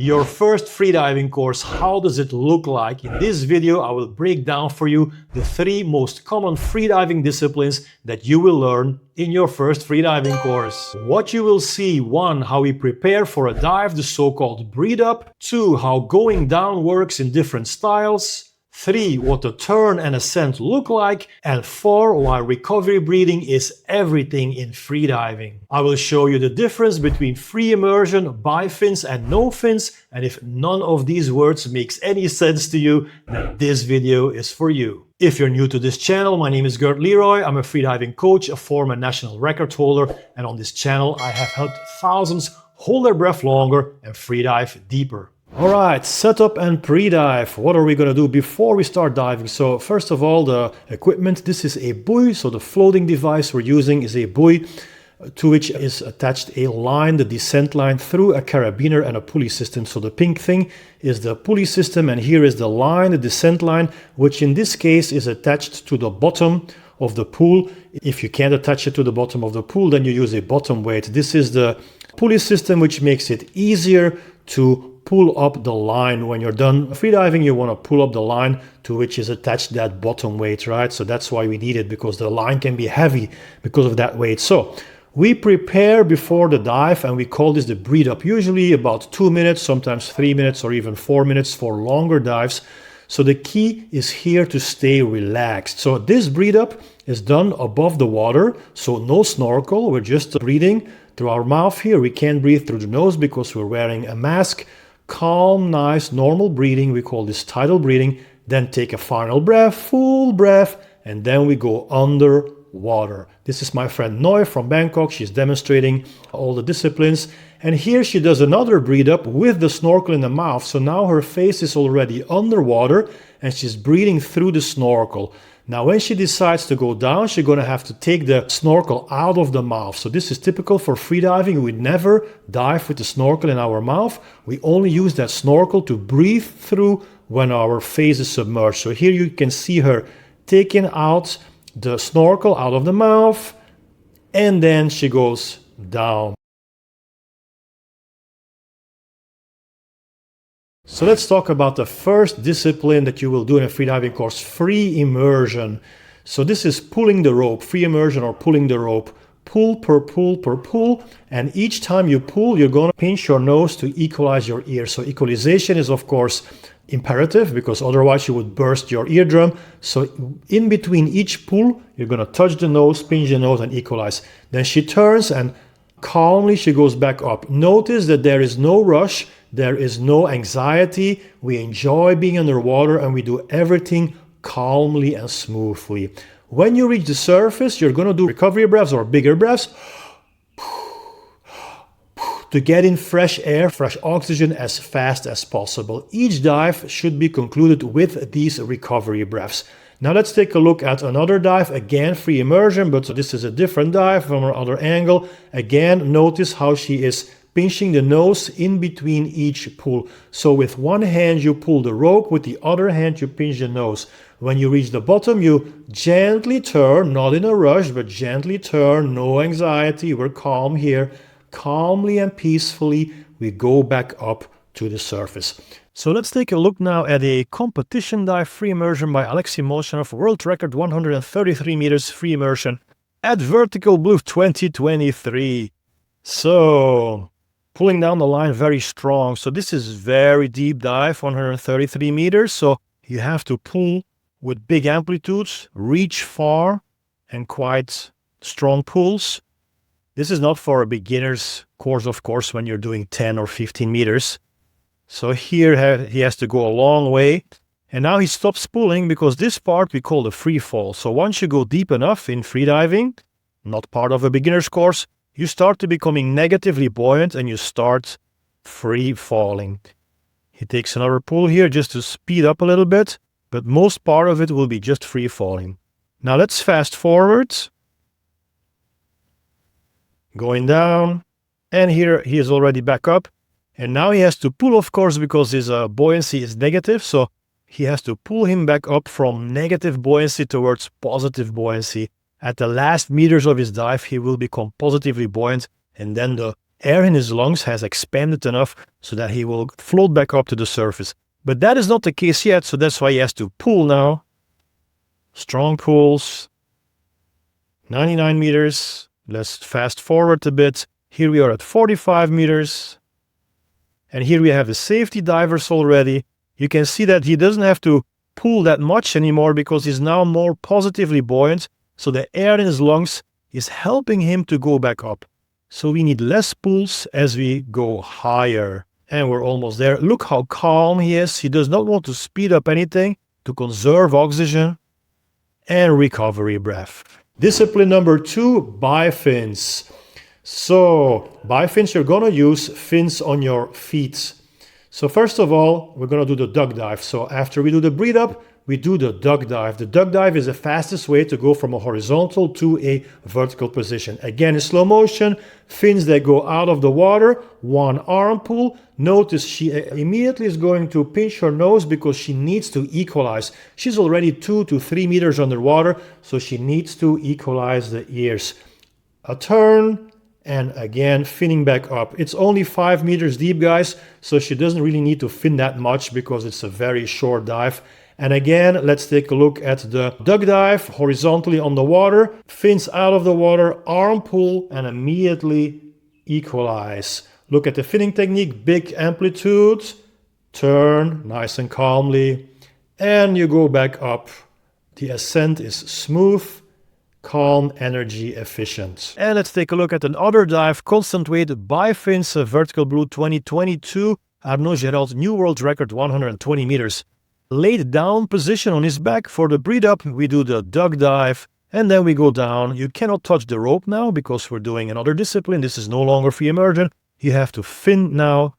Your first freediving course, how does it look like? In this video, I will break down for you the 3 most common freediving disciplines that you will learn in your first freediving course. What you will see: 1. How we prepare for a dive, the so-called breathe up. 2. How going down works in different styles. 3. What the turn and ascent look like. And 4. Why recovery breathing is everything in freediving. I will show you the difference between free immersion, bi fins and no fins, and if none of these words makes any sense to you, then this video is for you. If you're new to this channel, my name is Gert Leroy. I'm a freediving coach, a former national record holder, and on this channel I have helped thousands hold their breath longer and freedive deeper. Alright, setup and pre-dive. What are we going to do before we start diving? So first of all, the equipment. This is a buoy, so the floating device we're using is a buoy to which is attached a line, the descent line, through a carabiner and a pulley system. So the pink thing is the pulley system, and here is the line, the descent line, which in this case is attached to the bottom of the pool. If you can't attach it to the bottom of the pool, then you use a bottom weight. This is the pulley system, which makes it easier to pull up the line. When you're done freediving, you want to pull up the line to which is attached that bottom weight, right? So that's why we need it, because the line can be heavy because of that weight. So we prepare before the dive, and we call this the breathe up, usually about 2 minutes, sometimes 3 minutes or even 4 minutes for longer dives. So the key is here to stay relaxed. So this breathe up is done above the water, so no snorkel. We're just breathing through our mouth here. We can't breathe through the nose because we're wearing a mask. Calm, nice, normal breathing. We call this tidal breathing. Then take a final breath, full breath, and then we go underwater. This is my friend Noi from Bangkok. She's demonstrating all the disciplines. And here she does another breathe up with the snorkel in the mouth. So now her face is already underwater and she's breathing through the snorkel. Now when she decides to go down, she's going to have to take the snorkel out of the mouth. So this is typical for freediving. We never dive with the snorkel in our mouth. We only use that snorkel to breathe through when our face is submerged. So here you can see her taking out the snorkel out of the mouth, and then she goes down. So let's talk about the first discipline that you will do in a freediving course, free immersion. So this is pulling the rope, free immersion or pulling the rope. Pull per pull per pull, and each time you pull, you're going to pinch your nose to equalize your ear. So equalization is of course imperative, because otherwise you would burst your eardrum. So in between each pull, you're going to touch the nose, pinch the nose and equalize. Then she turns and calmly she goes back up. Notice that there is no rush. There is no anxiety. We enjoy being underwater and we do everything calmly and smoothly. When you reach the surface, you're going to do recovery breaths or bigger breaths to get in fresh air, fresh oxygen as fast as possible. Each dive should be concluded with these recovery breaths. Now let's take a look at another dive, again free immersion, but this is a different dive from another angle. Again, notice how she is pinching the nose in between each pull. So with one hand you pull the rope, with the other hand you pinch the nose. When you reach the bottom, you gently turn, not in a rush, but gently turn, no anxiety, we're calm here. Calmly and peacefully we go back up to the surface. So let's take a look now at a competition dive, free immersion by Alexei Molchanov, world record 133 meters free immersion at Vertical Blue 2023. So pulling down the line very strong. So this is very deep dive, 133 meters. So you have to pull with big amplitudes, reach far, and quite strong pulls. This is not for a beginner's course, of course, when you're doing 10 or 15 meters. So here he has to go a long way. And now he stops pulling, because this part we call the free fall. So once you go deep enough in freediving, not part of a beginner's course, you start to becoming negatively buoyant and you start free falling. He takes another pull here just to speed up a little bit, but most part of it will be just free falling. Now let's fast forward. Going down, and here he is already back up. And now he has to pull, of course, because his buoyancy is negative. So he has to pull him back up from negative buoyancy towards positive buoyancy. At the last meters of his dive, he will become positively buoyant, and then the air in his lungs has expanded enough so that he will float back up to the surface. But that is not the case yet, so that's why he has to pull now. Strong pulls. 99 meters. Let's fast forward a bit. Here we are at 45 meters. And here we have the safety divers already. You can see that he doesn't have to pull that much anymore because he's now more positively buoyant. So the air in his lungs is helping him to go back up. So we need less pulls as we go higher. And we're almost there. Look how calm he is. He does not want to speed up anything to conserve oxygen. And recovery breath. Discipline number 2, bifins. So, bifins, you're going to use fins on your feet. So first of all, we're going to do the duck dive. So after we do the breathe up, we do the duck dive. The duck dive is the fastest way to go from a horizontal to a vertical position. Again, in slow motion, fins that go out of the water, one arm pull. Notice she immediately is going to pinch her nose because she needs to equalize. She's already 2 to 3 meters underwater, so she needs to equalize the ears. A turn, and again, finning back up. It's only 5 meters deep, guys, so she doesn't really need to fin that much because it's a very short dive. And again, let's take a look at the duck dive, horizontally on the water, fins out of the water, arm pull, and immediately equalize. Look at the finning technique, big amplitude, turn, nice and calmly, and you go back up. The ascent is smooth, calm, energy efficient. And let's take a look at another dive, constant weight bifins, vertical blue 2022, Arnaud Gérald's new world record, 120 meters. Laid down position on his back. For the breathe up, we do the duck dive, and then we go down. You cannot touch the rope now because we're doing another discipline. This is no longer free immersion. You have to fin now.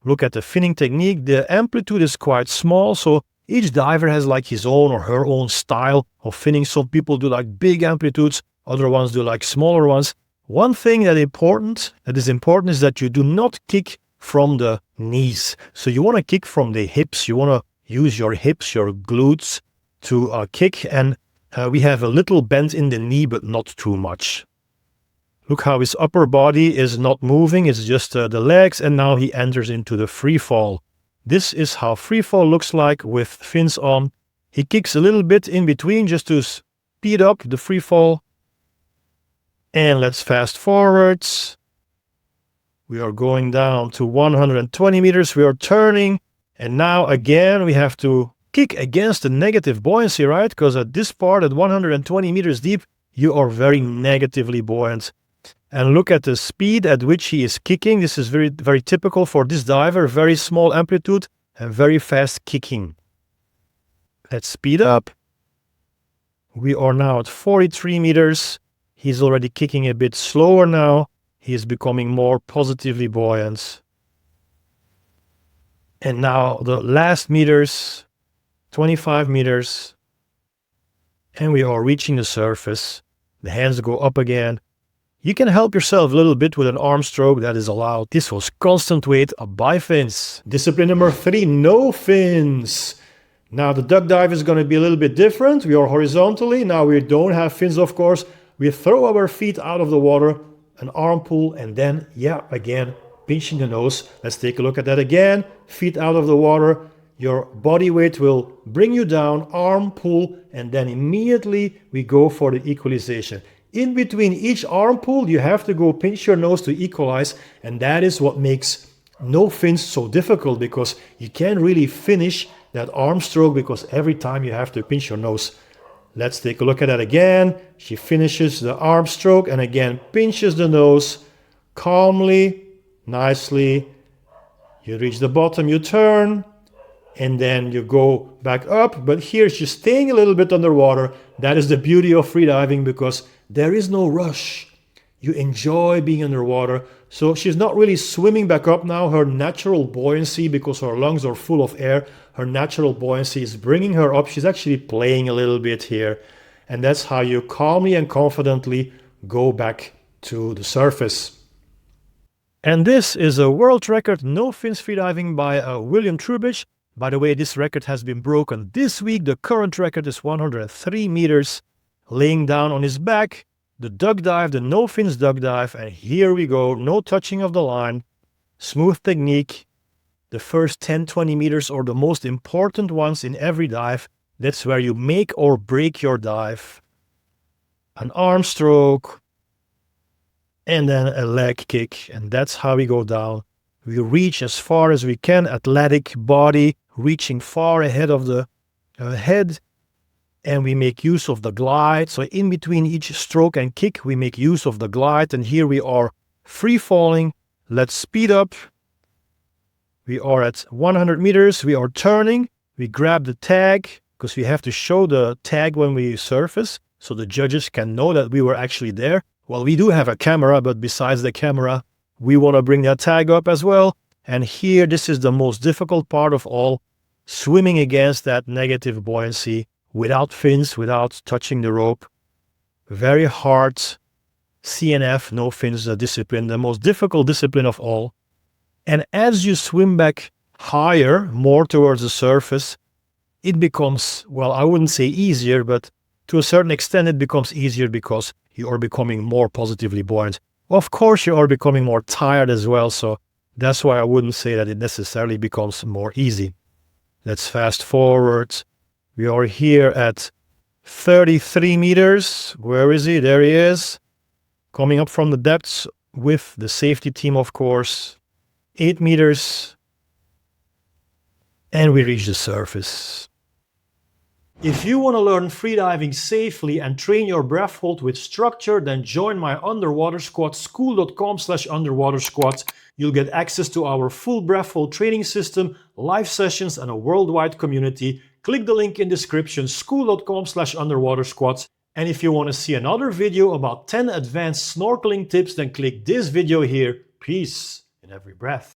Look at the finning technique. The amplitude is quite small, so each diver has like his own or her own style of finning. Some people do like big amplitudes, other ones do like smaller ones. One thing that is important is that you do not kick from the knees. So you want to kick from the hips. You want to use your hips, your glutes to kick, and we have a little bend in the knee, but not too much. Look how his upper body is not moving, it's just the legs, and now he enters into the free fall. This is how free fall looks like with fins on. He kicks a little bit in between just to speed up the free fall. And let's fast forwards. We are going down to 120 meters, we are turning. And now again, we have to kick against the negative buoyancy, right? Because at this part, at 120 meters deep, you are very negatively buoyant. And look at the speed at which he is kicking. This is very, very typical for this diver. Very small amplitude and very fast kicking. Let's speed up. We are now at 43 meters. He's already kicking a bit slower now. He is becoming more positively buoyant. And now the last meters, 25 meters, and we are reaching the surface. The hands go up again. You can help yourself a little bit with an arm stroke, that is allowed. This was constant weight bifins. Discipline number 3, no fins. Now the duck dive is going to be a little bit different. We are horizontally. Now we don't have fins, of course. We throw our feet out of the water, an arm pull, and then, again, pinching the nose. Let's take a look at that again. Feet out of the water. Your body weight will bring you down, arm pull, and then immediately we go for the equalization. In between each arm pull, you have to go pinch your nose to equalize, and that is what makes no fins so difficult, because you can't really finish that arm stroke because every time you have to pinch your nose. Let's take a look at that again. She finishes the arm stroke and again pinches the nose calmly. Nicely, you reach the bottom, you turn, and then you go back up. But here she's staying a little bit underwater. That is the beauty of freediving, because there is no rush. You enjoy being underwater. So she's not really swimming back up now. Her natural buoyancy, because her lungs are full of air, her natural buoyancy is bringing her up. She's actually playing a little bit here. And that's how you calmly and confidently go back to the surface. And this is a world record, no fins freediving, by William Trubich. By the way, this record has been broken this week. The current record is 103 meters. Laying down on his back, the duck dive, the no fins duck dive, and here we go, no touching of the line, smooth technique. The first 10-20 meters are the most important ones in every dive. That's where you make or break your dive. An arm stroke, and then a leg kick, and that's how we go down. We reach as far as we can, athletic body, reaching far ahead of the head, and we make use of the glide. So in between each stroke and kick, we make use of the glide, and here we are free falling. Let's speed up. We are at 100 meters, we are turning, we grab the tag, because we have to show the tag when we surface, so the judges can know that we were actually there. Well, we do have a camera, but besides the camera, we want to bring that tag up as well. And here, this is the most difficult part of all, swimming against that negative buoyancy, without fins, without touching the rope. Very hard CNF, no fins discipline, the most difficult discipline of all. And as you swim back higher, more towards the surface, it becomes, well, I wouldn't say easier, but to a certain extent it becomes easier because you are becoming more positively buoyant. Of course, you are becoming more tired as well, so that's why I wouldn't say that it necessarily becomes more easy. Let's fast forward. We are here at 33 meters. Where is he? There he is. Coming up from the depths with the safety team, of course. 8 meters, and we reach the surface. If you want to learn freediving safely and train your breath hold with structure, then join my underwater squad, school.com/underwater squad. You'll get access to our full breath hold training system, live sessions, and a worldwide community. Click the link in description, school.com/underwater squad. And if you want to see another video about 10 advanced snorkeling tips, then click this video here. Peace in every breath.